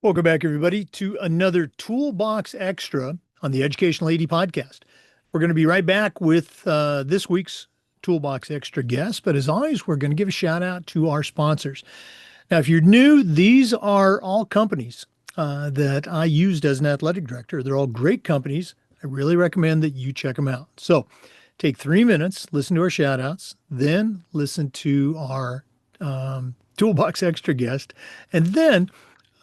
Welcome back, everybody, to another Toolbox Extra on the Educational AD podcast. We're going to be right back with this week's Toolbox Extra guest, but as always, we're going to give a shout out to our sponsors. Now, if you're new, these are all companies that I used as an athletic director. They're all great companies. I really recommend that you check them out. So take 3 minutes, listen to our shout outs, then listen to our Toolbox Extra guest, and then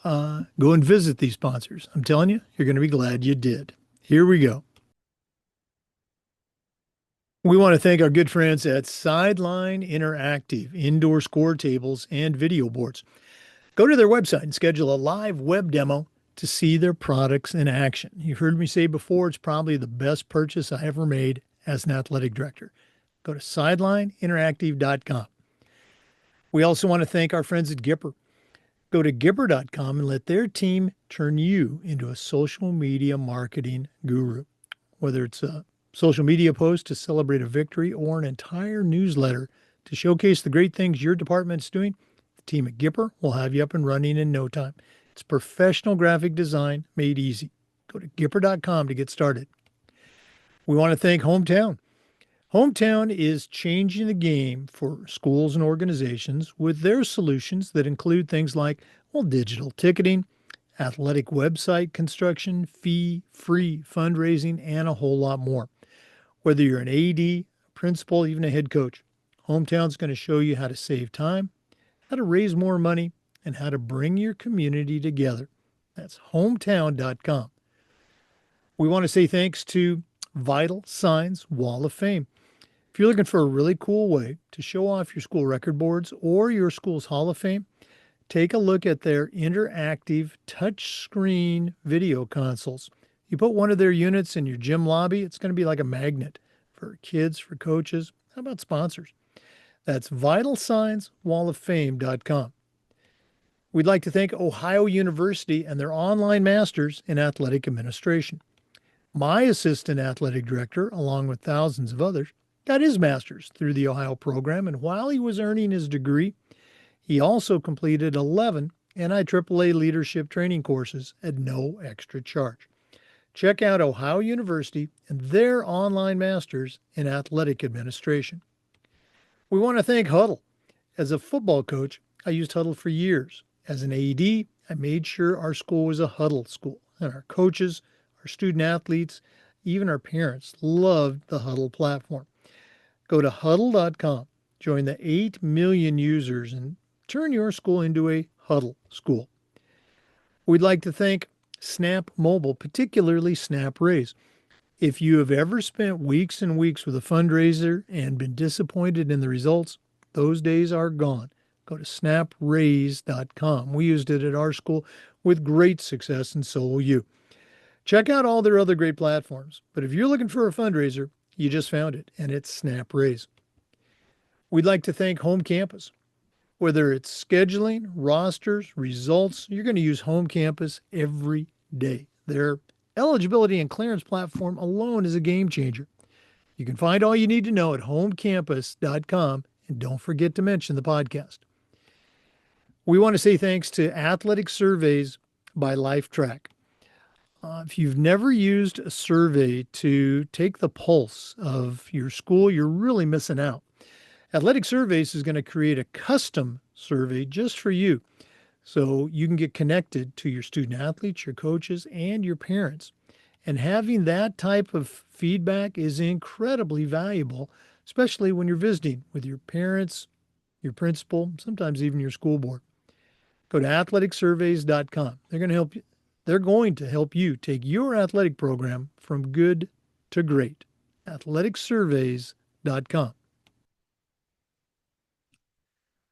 go and visit these sponsors. I'm telling you, you're going to be glad you did. Here we go. We want to thank our good friends at Sideline Interactive, indoor score tables and video boards. Go to their website and schedule a live web demo to see their products in action. You've heard me say before, it's probably the best purchase I ever made as an athletic director. Go to sidelineinteractive.com. We also want to thank our friends at Gipper. Go to Gipper.com and let their team turn you into a social media marketing guru. Whether it's a social media post to celebrate a victory or an entire newsletter to showcase the great things your department's doing, the team at Gipper will have you up and running in no time. It's professional graphic design made easy. Go to Gipper.com to get started. We want to thank Hometown. Hometown is changing the game for schools and organizations with their solutions that include things like, digital ticketing, athletic website construction, fee-free fundraising, and a whole lot more. Whether you're an AD, principal, even a head coach, Hometown's going to show you how to save time, how to raise more money, and how to bring your community together. That's hometown.com. We want to say thanks to Vital Signs Wall of Fame. If you're looking for a really cool way to show off your school record boards or your school's Hall of Fame, take a look at their interactive touchscreen video consoles. You put one of their units in your gym lobby, it's going to be like a magnet for kids, for coaches. How about sponsors? That's vitalsignswalloffame.com. We'd like to thank Ohio University and their online masters in athletic administration. My assistant athletic director, along with thousands of others, got his master's through the Ohio program, and while he was earning his degree, he also completed 11 NIAAA leadership training courses at no extra charge. Check out Ohio University and their online masters in athletic administration. We want to thank Huddle. As a football coach, I used Huddle for years. As an AD, I made sure our school was a Huddle school, and our coaches, our student athletes, even our parents loved the Huddle platform. Go to huddle.com, join the 8 million users, and turn your school into a Huddle school. We'd like to thank Snap Mobile, particularly Snap Raise. If you have ever spent weeks and weeks with a fundraiser and been disappointed in the results, those days are gone. Go to snapraise.com. We used it at our school with great success, and so will you. Check out all their other great platforms. But if you're looking for a fundraiser, you just found it, and it's Snap Raise. We'd like to thank Home Campus. Whether it's scheduling, rosters, results, you're going to use Home Campus every day. Their eligibility and clearance platform alone is a game changer. You can find all you need to know at homecampus.com, and don't forget to mention the podcast. We want to say thanks to Athletic Surveys by LifeTrack. If you've never used a survey to take the pulse of your school, you're really missing out. Athletic Surveys is going to create a custom survey just for you so you can get connected to your student athletes, your coaches, and your parents. And having that type of feedback is incredibly valuable, especially when you're visiting with your parents, your principal, sometimes even your school board. Go to athleticsurveys.com. They're going to help you take your athletic program from good to great. athleticsurveys.com.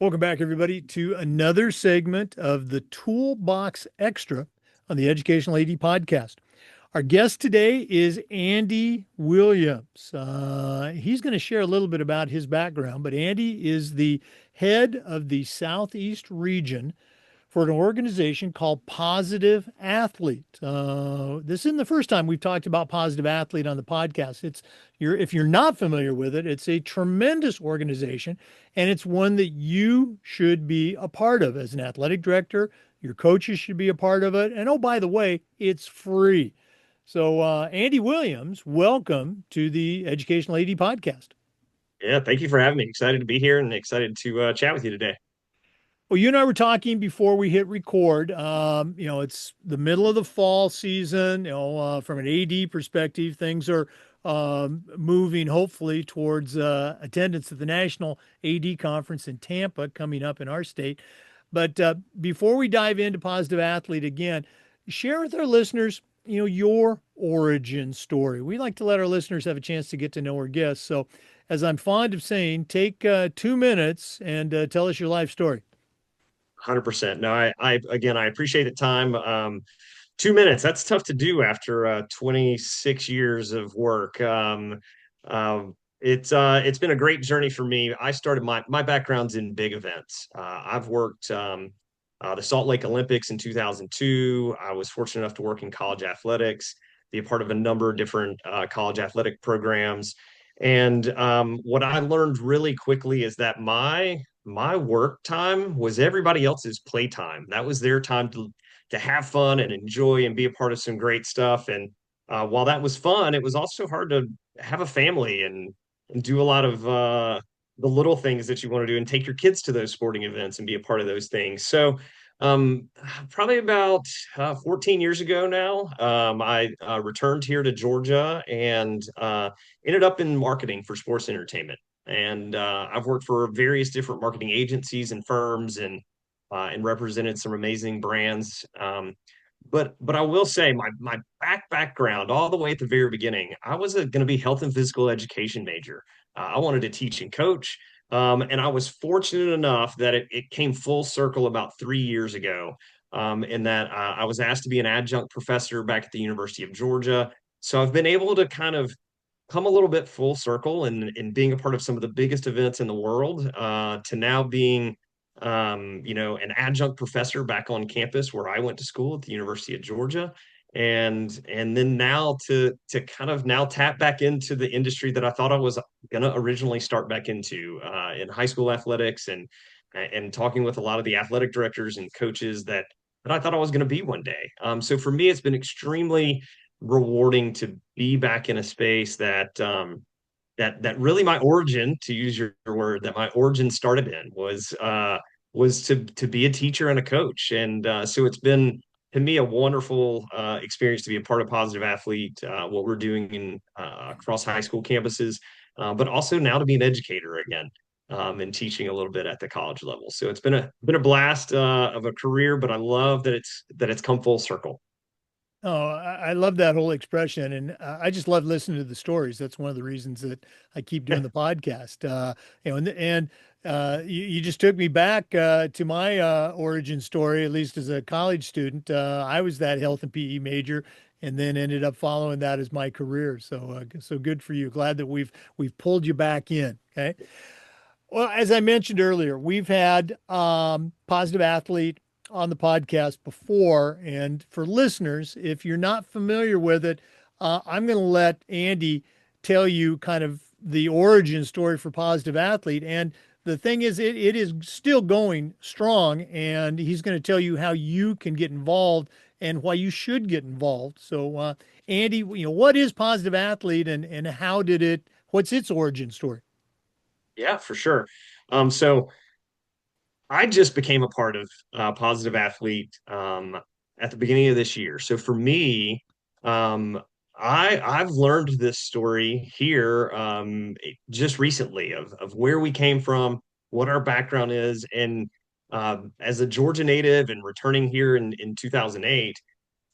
Welcome back, everybody, to another segment of the Toolbox Extra on the Educational AD podcast. Our guest today is Andy Williams. He's going to share a little bit about his background, but Andy is the head of the Southeast region for an organization called Positive Athlete. This isn't the first time we've talked about Positive Athlete on the podcast. If you're not familiar with it, it's a tremendous organization, and it's one that you should be a part of as an athletic director, Your coaches should be a part of it. And oh, by the way, it's free. So, Andy Williams, welcome to the Educational AD podcast. Yeah, thank you for having me. Excited to be here and excited to chat with you today. Well, you and I were talking before we hit record. It's the middle of the fall season. From an AD perspective, things are moving hopefully towards attendance at the National AD Conference in Tampa coming up in our state. But before we dive into Positive Athlete again, share with our listeners, your origin story. We like to let our listeners have a chance to get to know our guests. So, as I'm fond of saying, take 2 minutes and tell us your life story. 100%. No, again, I appreciate the time. 2 minutes, that's tough to do after 26 years of work. It's been a great journey for me. I started my background's in big events. I've worked the Salt Lake Olympics in 2002. I was fortunate enough to work in college athletics, be a part of a number of different college athletic programs. And what I learned really quickly is that my work time was everybody else's playtime. That was their time to have fun and enjoy and be a part of some great stuff. And while that was fun, it was also hard to have a family and do a lot of the little things that you want to do and take your kids to those sporting events and be a part of those things. So um, probably about 14 years ago now, I returned here to Georgia and ended up in marketing for sports entertainment. And I've worked for various different marketing agencies and firms and represented some amazing brands. But I will say my background all the way at the very beginning, I was going to be health and physical education major. I wanted to teach and coach. And I was fortunate enough that it came full circle about 3 years ago, in that I was asked to be an adjunct professor back at the University of Georgia. So I've been able to kind of come a little bit full circle and being a part of some of the biggest events in the world, to now being an adjunct professor back on campus where I went to school at the University of Georgia. And then now to kind of now tap back into the industry that I thought I was gonna originally start back into in high school athletics and talking with a lot of the athletic directors and coaches that I thought I was going to be one day. So for me, it's been extremely rewarding to be back in a space that really my origin, to use your word, that my origin started in was to be a teacher and a coach. And so it's been to me a wonderful experience to be a part of Positive Athlete, what we're doing in across high school campuses, but also now to be an educator again. And teaching a little bit at the college level, so it's been a blast of a career. But I love that it's come full circle. Oh, I love that whole expression, and I just love listening to the stories. That's one of the reasons that I keep doing the podcast. You just took me back to my origin story, at least as a college student. I was that health and PE major, and then ended up following that as my career. So good for you. Glad that we've pulled you back in. Okay. Well, as I mentioned earlier, we've had Positive Athlete on the podcast before. And for listeners, if you're not familiar with it, I'm going to let Andy tell you kind of the origin story for Positive Athlete. And the thing is, it is still going strong. And he's going to tell you how you can get involved and why you should get involved. So, Andy, what is Positive Athlete and what's its origin story? Yeah, for sure. So I just became a part of Positive Athlete at the beginning of this year. So for me, um, I've learned this story here just recently of where we came from, what our background is, and as a Georgia native and returning here in 2008.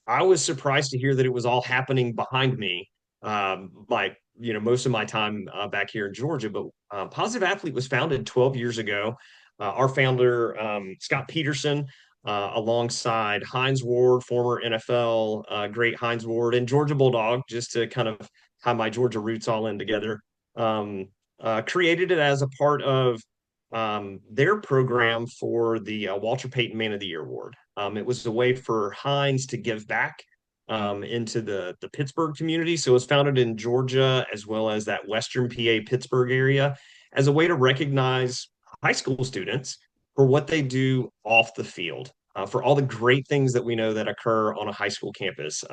I was surprised to hear that it was all happening behind me. Like, most of my time back here in Georgia, but Positive Athlete was founded 12 years ago. Our founder, Scott Peterson, alongside Hines Ward, former NFL great Hines Ward, and Georgia Bulldog, just to kind of tie my Georgia roots all in together, created it as a part of their program for the Walter Payton Man of the Year Award. It was a way for Heinz to give back into the Pittsburgh community. So it was founded in Georgia as well as that Western PA Pittsburgh area as a way to recognize high school students for what they do off the field. for all the great things that we know that occur on a high school campus.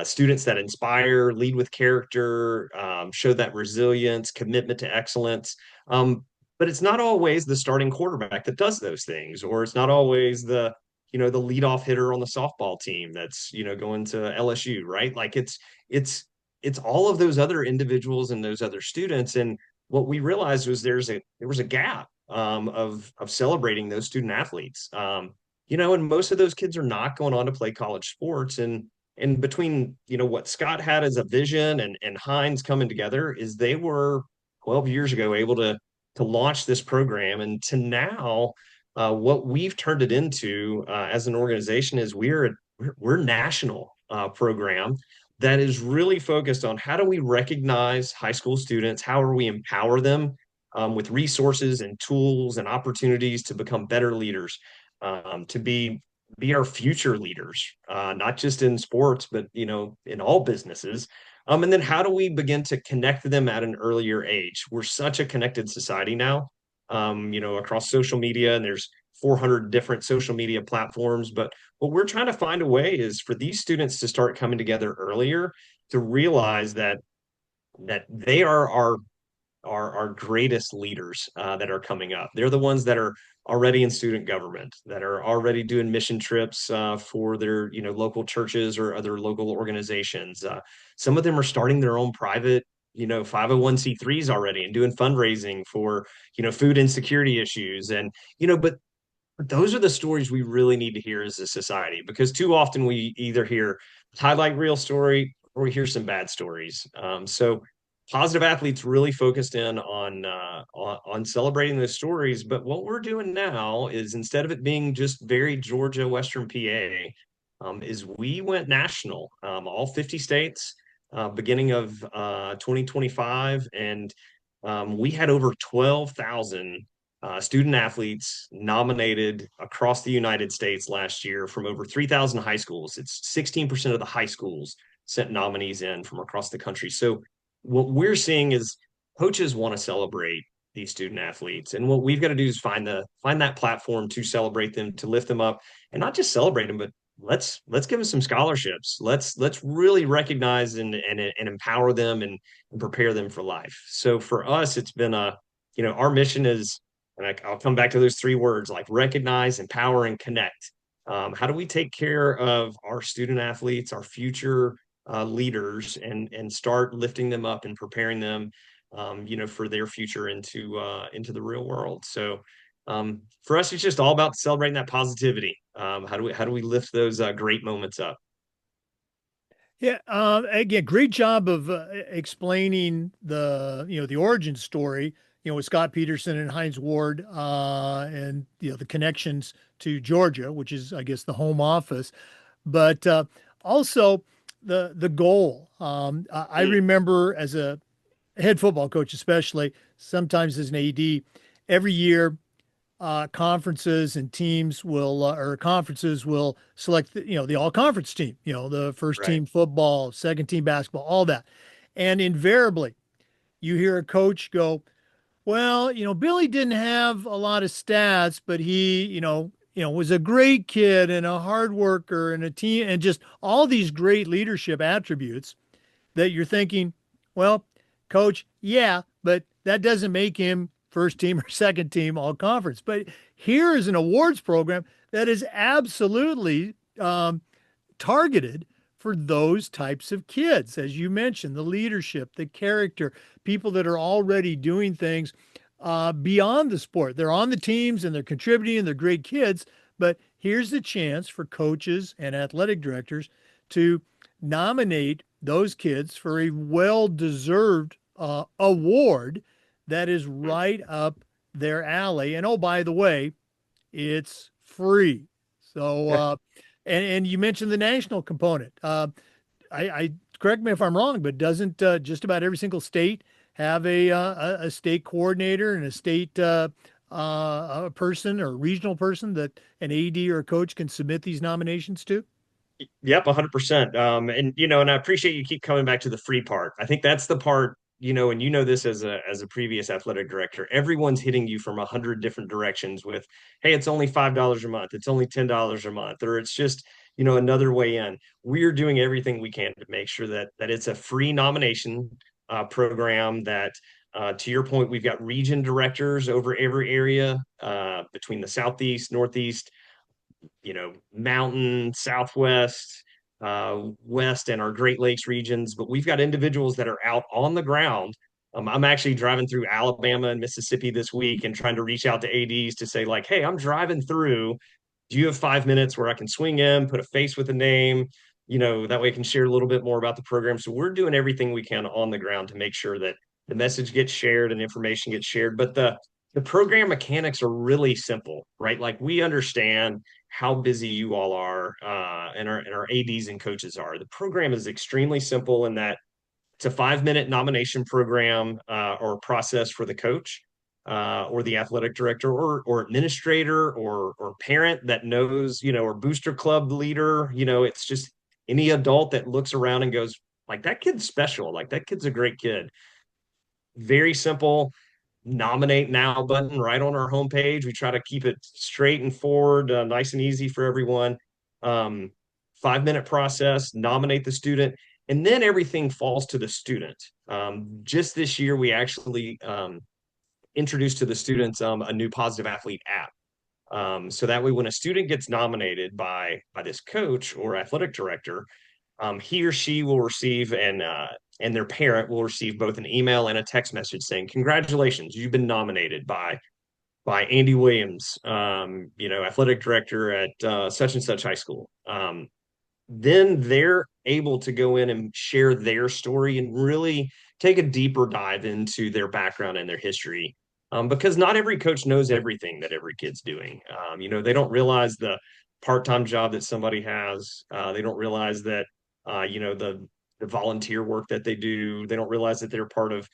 Students that inspire, lead with character, show that resilience, commitment to excellence. But it's not always the starting quarterback that does those things, or it's not always the leadoff hitter on the softball team that's going to LSU, right? Like it's all of those other individuals and those other students. And what we realized was there was a gap of celebrating those student athletes. And most of those kids are not going on to play college sports. And between what Scott had as a vision and Hines coming together is they were 12 years ago able to launch this program, and to now what we've turned it into as an organization is we're national program that is really focused on how do we recognize high school students, how are we empower them with resources and tools and opportunities to become better leaders, to be our future leaders, not just in sports, but in all businesses. And then how do we begin to connect them at an earlier age? We're such a connected society now, across social media, and there's 400 different social media platforms. But what we're trying to find a way is for these students to start coming together earlier, to realize that they are our greatest leaders that are coming up. They're the ones that are already in student government, that are already doing mission trips for their local churches or other local organizations. Some of them are starting their own private 501(c)(3)s already and doing fundraising for food insecurity issues. And but those are the stories we really need to hear as a society, because too often we either hear highlight real story or we hear some bad stories. So positive athletes really focused in on celebrating those stories. But what we're doing now is, instead of it being just very Georgia, Western PA, is we went national, all 50 states, beginning of 2025, and we had over 12,000 student athletes nominated across the United States last year from over 3,000 high schools. It's 16% of the high schools sent nominees in from across the country. So what we're seeing is coaches want to celebrate these student athletes, and what we've got to do is find that platform to celebrate them, to lift them up, and not just celebrate them, but let's give them some scholarships. Let's really recognize and empower them and prepare them for life. So for us, it's been our mission is, and I'll come back to those three words, like recognize, empower, and connect. How do we take care of our student athletes, our future leaders, and start lifting them up and preparing them, for their future into the real world? So for us, it's just all about celebrating that positivity. How do we lift those great moments up? Yeah. Again, great job of explaining the origin story, with Scott Peterson and Heinz Ward, and, the connections to Georgia, which is, I guess, the home office, but also the goal. I Mm, remember as a head football coach, especially sometimes as an AD, every year conferences and teams will or conferences will select the all conference team, the first right. team football, second team basketball, all that. And invariably you hear a coach go, well, Billy didn't have a lot of stats, but he, was a great kid and a hard worker and a team and just all these great leadership attributes that you're thinking, well, coach, yeah, but that doesn't make him first team or second team all conference. But here is an awards program that is absolutely targeted for those types of kids. As you mentioned, the leadership, the character, people that are already doing things beyond the sport. They're on the teams and they're contributing and they're great kids. But here's the chance for coaches and athletic directors to nominate those kids for a well deserved award that is Mm. right up their alley. And oh, by the way, it's free. So, and you mentioned the national component. I correct me if I'm wrong, but doesn't just about every single state have a state coordinator and a state a person or regional person that an AD or a coach can submit these nominations to? Yep, 100%. And I appreciate you keep coming back to the free part. I think that's the part and you know this as a previous athletic director, everyone's hitting you from 100 different directions with, hey, it's only $5 a month, it's only $10 a month, or it's just, another way in. We're doing everything we can to make sure that it's a free nomination program that to your point, we've got region directors over every area between the Southeast, Northeast, Mountain, Southwest, West, and our Great Lakes regions. But we've got individuals that are out on the ground. I'm actually driving through Alabama and Mississippi this week and trying to reach out to ADs to say, like, hey, I'm driving through. Do you have 5 minutes where I can swing in, put a face with a name? That way I can share a little bit more about the program. So we're doing everything we can on the ground to make sure that the message gets shared and information gets shared. But the program mechanics are really simple, right? Like we understand how busy you all are and our ADs and coaches are. The program is extremely simple in that it's a 5 minute nomination program or process for the coach or the athletic director or administrator or parent that knows, or booster club leader. It's just any adult that looks around and goes, like, that kid's special. Like, that kid's a great kid. Very simple nominate now button right on our homepage. We try to keep it straight and forward, nice and easy for everyone. 5 minute process, nominate the student, and then everything falls to the student. Just this year, we actually introduced to the students a new positive athlete app. So that way, when a student gets nominated by this coach or athletic director, he or she will receive and their parent will receive both an email and a text message saying, "Congratulations, you've been nominated by Andy Williams, athletic director at such and such high school." Then they're able to go in and share their story and really take a deeper dive into their background and their history. Because not every coach knows everything that every kid's doing. They don't realize the part-time job that somebody has. They don't realize that, the volunteer work that they do. They don't realize that they're part of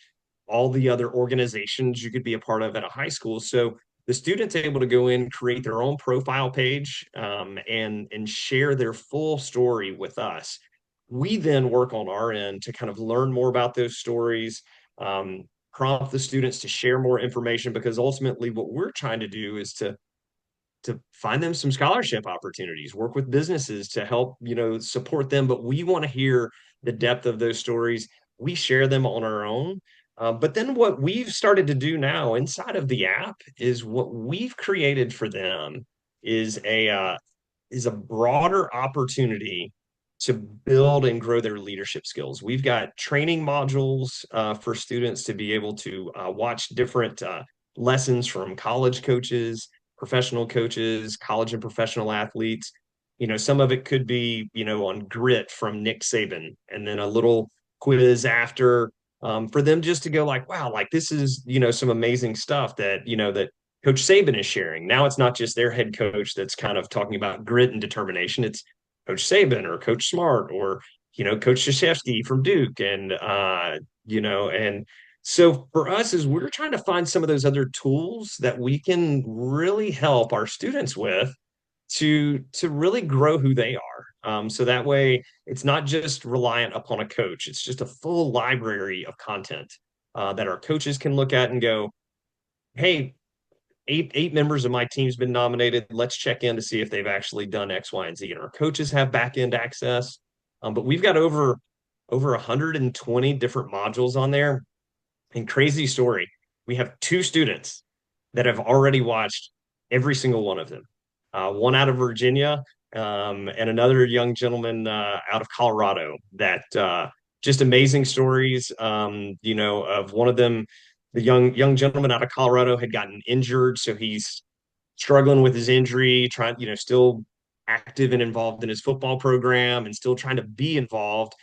all the other organizations you could be a part of at a high school. So the student's able to go in, create their own profile page, and share their full story with us. We then work on our end to kind of learn more about those stories, prompt the students to share more information, because ultimately what we're trying to do is to find them some scholarship opportunities, work with businesses to help, support them. But we want to hear the depth of those stories. We share them on our own. But then what we've started to do now inside of the app is what we've created for them is a broader opportunity to build and grow their leadership skills. We've got training modules for students to be able to watch different lessons from college coaches, professional coaches, college and professional athletes. Some of it could be, on grit from Nick Saban, and then a little quiz after for them just to go like, wow, like this is, some amazing stuff that Coach Saban is sharing. Now it's not just their head coach that's kind of talking about grit and determination. It's Coach Saban or Coach Smart or, Coach Krzyzewski from Duke. And so for us is we're trying to find some of those other tools that we can really help our students with to really grow who they are. So that way it's not just reliant upon a coach. It's just a full library of content that our coaches can look at and go, hey, eight members of my team's been nominated. Let's check in to see if they've actually done X, Y, and Z. And our coaches have back end access. But we've got over 120 different modules on there. And crazy story, we have two students that have already watched every single one of them. One out of Virginia, and another young gentleman out of Colorado that just amazing stories, of one of them. The young gentleman out of Colorado had gotten injured, so he's struggling with his injury, trying, still active and involved in his football program and still trying to be involved.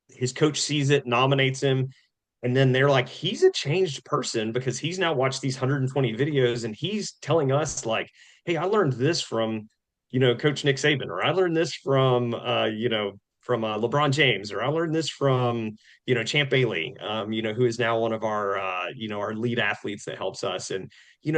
His coach sees it, nominates him, and then they're like, he's a changed person because he's now watched these 120 videos and he's telling us like, hey, I learned this from, Coach Nick Saban, or I learned this from, from LeBron James, or I learned this from, Champ Bailey, who is now one of our, our lead athletes that helps us. And,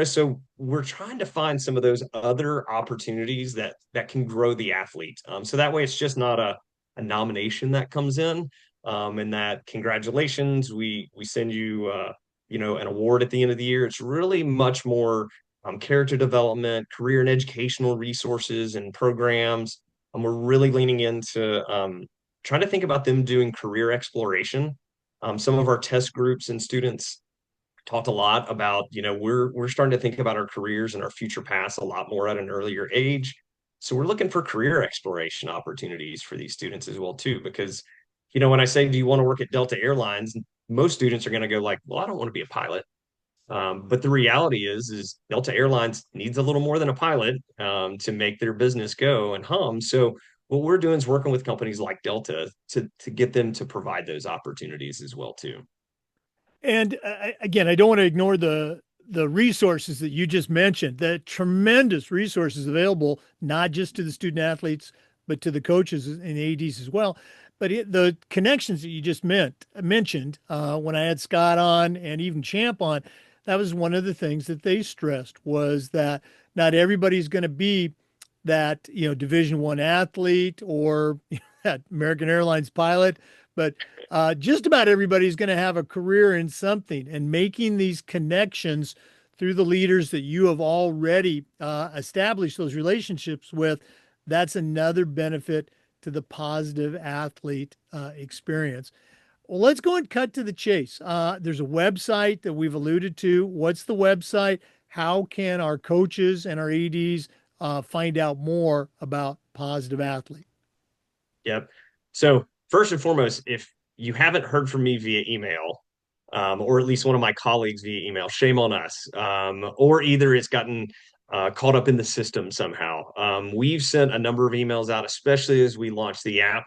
so we're trying to find some of those other opportunities that can grow the athlete. So that way it's just not a nomination that comes in. and that congratulations, we send you an award at the end of the year. It's really much more character development, career and educational resources and programs. And we're really leaning into trying to think about them doing career exploration. Some of our test groups and students talked a lot about, we're starting to think about our careers and our future paths a lot more at an earlier age. So we're looking for career exploration opportunities for these students as well too, because, when I say, do you want to work at Delta Airlines? Most students are going to go like, well, I don't want to be a pilot. But the reality is Delta Airlines needs a little more than a pilot to make their business go and hum. So what we're doing is working with companies like Delta to get them to provide those opportunities as well too. And again, I don't want to ignore the resources that you just mentioned, the tremendous resources available, not just to the student athletes, but to the coaches and ADs as well. But the connections that you just mentioned, when I had Scott on and even Champ on, that was one of the things that they stressed was that not everybody's going to be that Division I athlete or that American Airlines pilot, but just about everybody's going to have a career in something, and making these connections through the leaders that you have already established those relationships with, that's another benefit to the positive athlete experience. Well, let's go and cut to the chase. There's a website that we've alluded to. What's the website? How can our coaches and our ADs find out more about positive athlete? Yep. So first and foremost, if you haven't heard from me via email, or at least one of my colleagues via email, shame on us. Or either it's gotten caught up in the system somehow. We've sent a number of emails out, especially as we launched the app.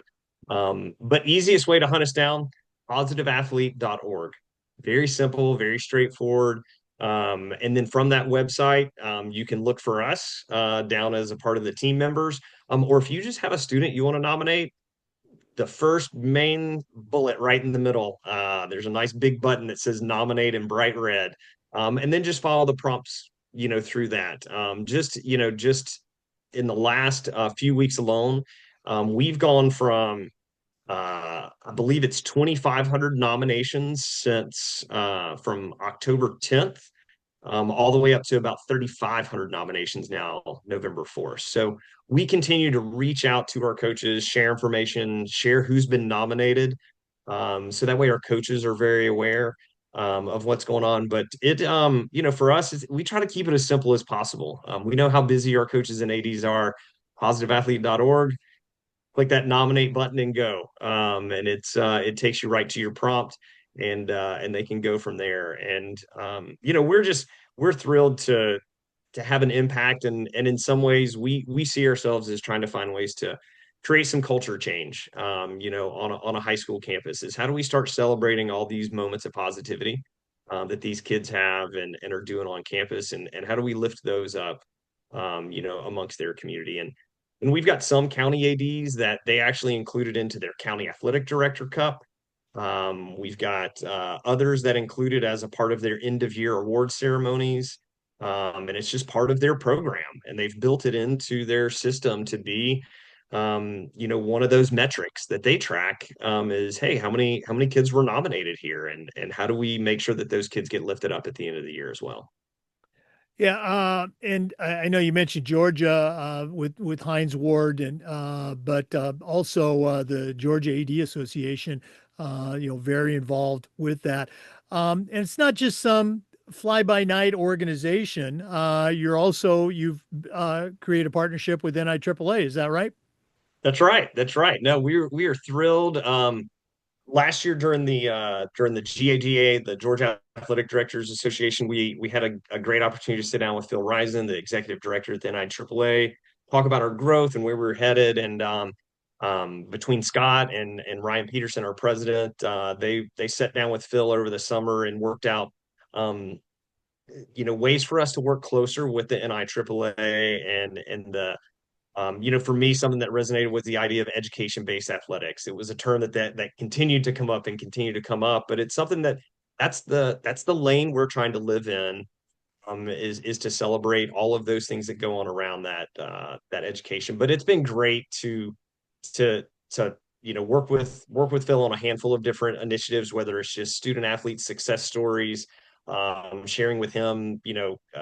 But easiest way to hunt us down, positiveathlete.org. Very simple, very straightforward. And then from that website, you can look for us down as a part of the team members. Or if you just have a student you want to nominate, the first main bullet right in the middle, there's a nice big button that says nominate in bright red. And then just follow the prompts, through that. Just in the last few weeks alone, we've gone from I believe it's 2,500 nominations since from October 10th, all the way up to about 3,500 nominations now, November 4th. So we continue to reach out to our coaches, share information, share who's been nominated. So that way our coaches are very aware of what's going on. But for us, we try to keep it as simple as possible. We know how busy our coaches and ADs are. Positiveathlete.org, click that nominate button and go. And it takes you right to your prompt, and they can go from there. And we're thrilled to have an impact, and in some ways we see ourselves as trying to find ways to create some culture change, on a high school campus. Is how do we start celebrating all these moments of positivity that these kids have and are doing on campus, and how do we lift those up, amongst their community. And we've got some county ADs that they actually included into their county athletic director cup. We've got others that included as a part of their end of year award ceremonies. And it's just part of their program, and they've built it into their system to be, one of those metrics that they track, is, hey, how many kids were nominated here, and how do we make sure that those kids get lifted up at the end of the year as well? Yeah, and I know you mentioned Georgia with Hines Ward, and but also the Georgia AD Association, very involved with that. And it's not just some fly-by-night organization. You've created a partnership with NIAAA. Is that right? That's right. That's right. No, we are thrilled. Last year during the GAGA, the Georgia Athletic Directors Association, we had a great opportunity to sit down with Phil Risen, the executive director at the NIAAA, talk about our growth and where we're headed. And between Scott and Ryan Peterson, our president, they sat down with Phil over the summer and worked out, ways for us to work closer with the NIAAA, and for me, something that resonated was the idea of education-based athletics. It was a term that continued to come up and continue to come up, but it's something that's the lane we're trying to live in. Is to celebrate all of those things that go on around that education. But it's been great to work with Phil on a handful of different initiatives, whether it's just student athlete success stories, sharing with him,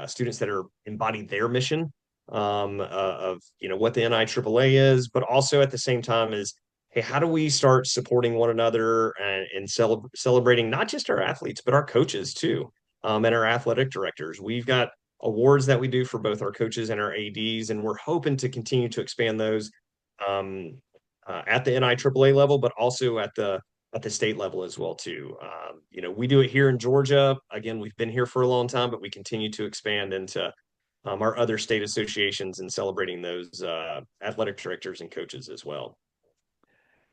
students that are embodied their mission of what the NIAAA is, but also at the same time is, hey, how do we start supporting one another and celebrating not just our athletes but our coaches too, and our athletic directors. We've got awards that we do for both our coaches and our ADs, and we're hoping to continue to expand those. Um, at the NIAAA level, but also at the state level as well too. We do it here in Georgia. Again, we've been here for a long time, but we continue to expand into our other state associations and celebrating those athletic directors and coaches as well.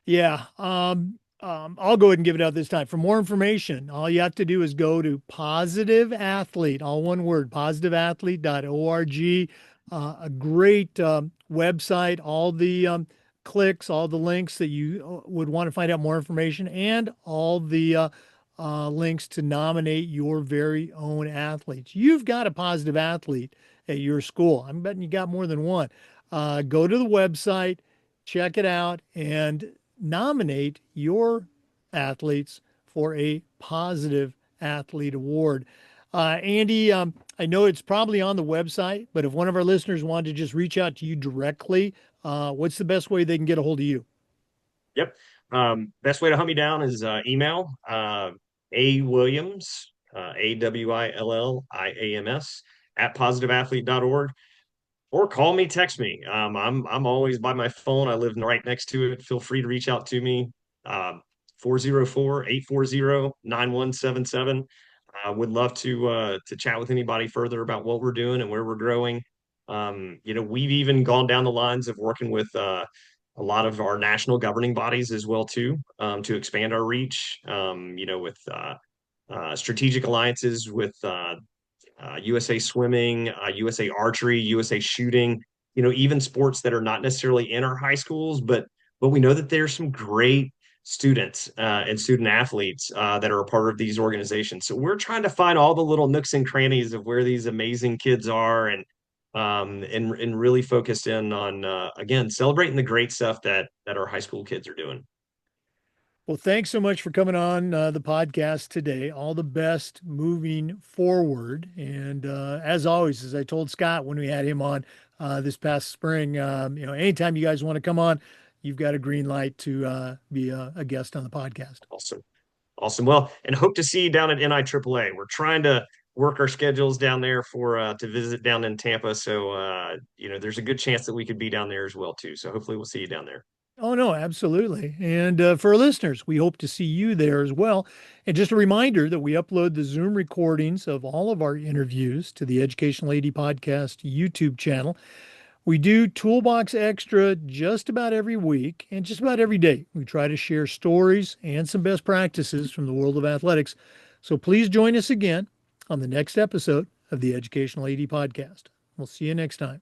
Yeah. I'll go ahead and give it out this time. For more information, all you have to do is go to Positive Athlete, all one word, positiveathlete.org. A great website, all the clicks, all the links that you would want to find out more information, and all the links to nominate your very own athletes. You've got a positive athlete at your school. I'm betting you got more than one. Go to the website, check it out, and nominate your athletes for a positive athlete award. Andy, I know it's probably on the website, but if one of our listeners wanted to just reach out to you directly, what's the best way they can get a hold of you? Yep. Best way to hunt me down is email A Williams, AWILLIAMS at positiveathlete.org. Or call me, text me. I'm always by my phone. I live right next to it. Feel free to reach out to me. 404-840-9177. Would love to chat with anybody further about what we're doing and where we're growing. We've even gone down the lines of working with a lot of our national governing bodies as well too, to expand our reach. With strategic alliances with USA Swimming, USA Archery, USA Shooting, even sports that are not necessarily in our high schools, but we know that there's some great students and student athletes that are a part of these organizations. So we're trying to find all the little nooks and crannies of where these amazing kids are, and really focused in on again celebrating the great stuff that our high school kids are doing. Well, thanks so much for coming on the podcast today. All the best moving forward. And as always, as I told Scott when we had him on this past spring, anytime you guys want to come on, you've got a green light to be a guest on the podcast. Awesome. Awesome. Well, and hope to see you down at NIAAA. We're trying to work our schedules down there for to visit down in Tampa. So there's a good chance that we could be down there as well too. So hopefully we'll see you down there. Oh, no, absolutely. And for our listeners, we hope to see you there as well. And just a reminder that we upload the Zoom recordings of all of our interviews to the Educational AD Podcast YouTube channel. We do Toolbox Extra just about every week and just about every day. We try to share stories and some best practices from the world of athletics. So please join us again on the next episode of the Educational AD Podcast. We'll see you next time.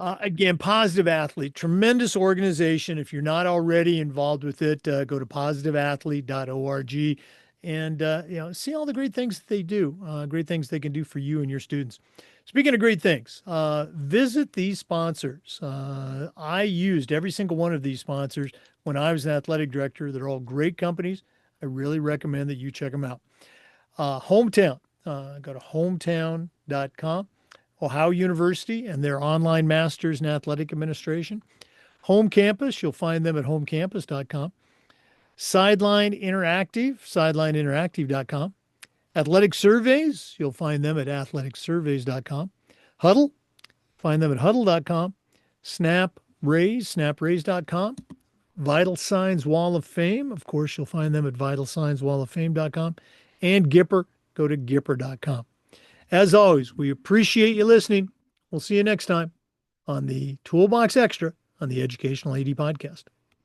Again, Positive Athlete, tremendous organization. If you're not already involved with it, go to positiveathlete.org and see all the great things that they do, great things they can do for you and your students. Speaking of great things, visit these sponsors. I used every single one of these sponsors when I was an athletic director. They're all great companies. I really recommend that you check them out. Hometown, go to hometown.com. Ohio University and their online masters in athletic administration. Home Campus, you'll find them at homecampus.com. Sideline Interactive, sidelineinteractive.com. Athletic Surveys, you'll find them at athleticsurveys.com. Huddle, find them at huddle.com. Snap Raise, snapraise.com. Vital Signs Wall of Fame, of course, you'll find them at vitalsignswalloffame.com. And Gipper, go to gipper.com. As always, we appreciate you listening. We'll see you next time on the Toolbox Extra on the Educational AD Podcast.